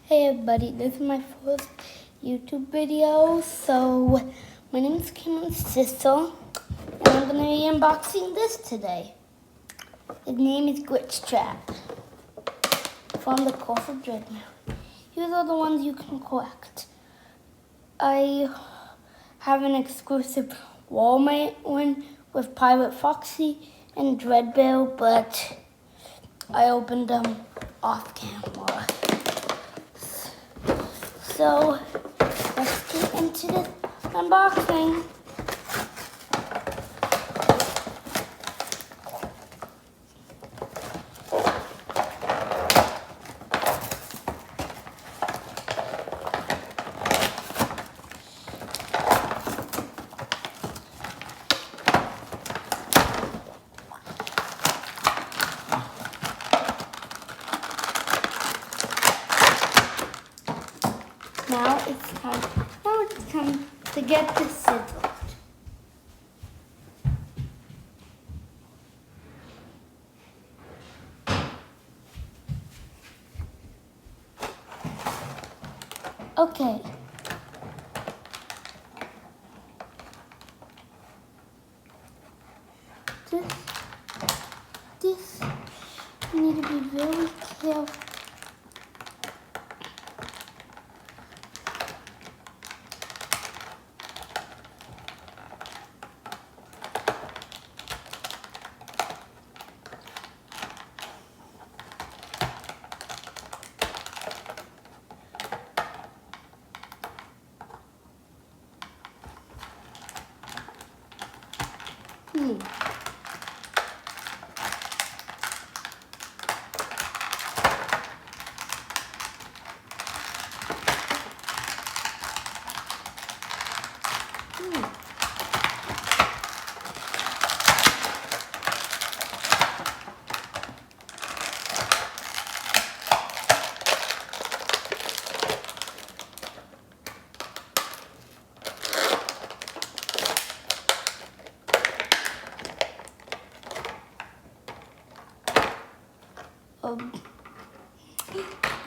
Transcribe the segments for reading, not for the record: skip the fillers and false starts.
Hey everybody, this is my first YouTube video. So, my name is Kim Sissel, and I'm going to be unboxing this today. His name is Glitchtrap from the course of Dreadnought. Here's all the ones you can collect. I have an exclusive Walmart one with Pirate Foxy and Dreadbill, but I opened them off camera. So, let's get into this unboxing. Now it's time to get this sizzled. Okay. This, you need to be very careful.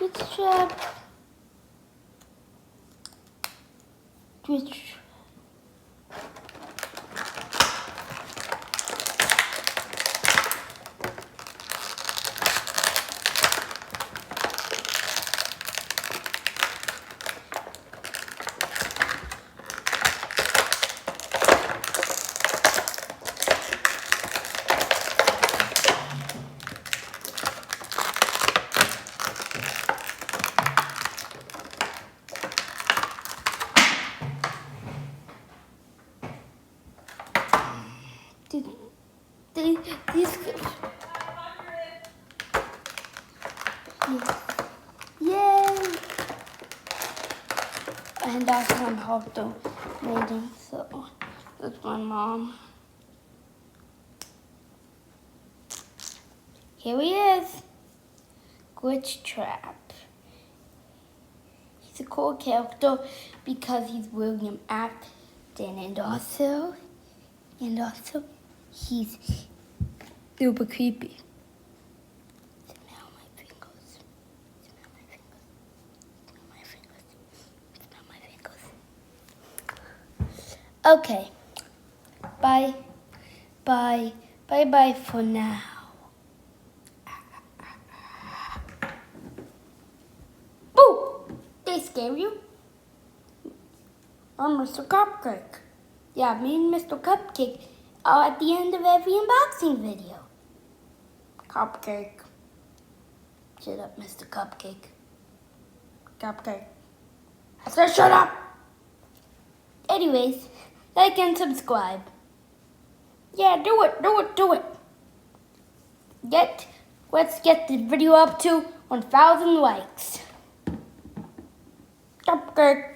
Glitchtrap. These yay! And that's my hot dog maiden, so that's my mom. Here he is, Glitchtrap. He's a cool character because he's William Afton, and also he's super creepy. Smell my fingers. Smell my fingers. Smell my fingers. Smell my fingers. Okay. Bye. Bye. Bye for now. Boo! They scare you? I'm Mr. Cupcake. Yeah, me and Mr. Cupcake are at the end of every unboxing video. Cupcake. Shut up, Mr. Cupcake. Cupcake. I said shut up! Anyways, like and subscribe. Yeah, do it. Let's get the video up to 1,000 likes. Cupcake.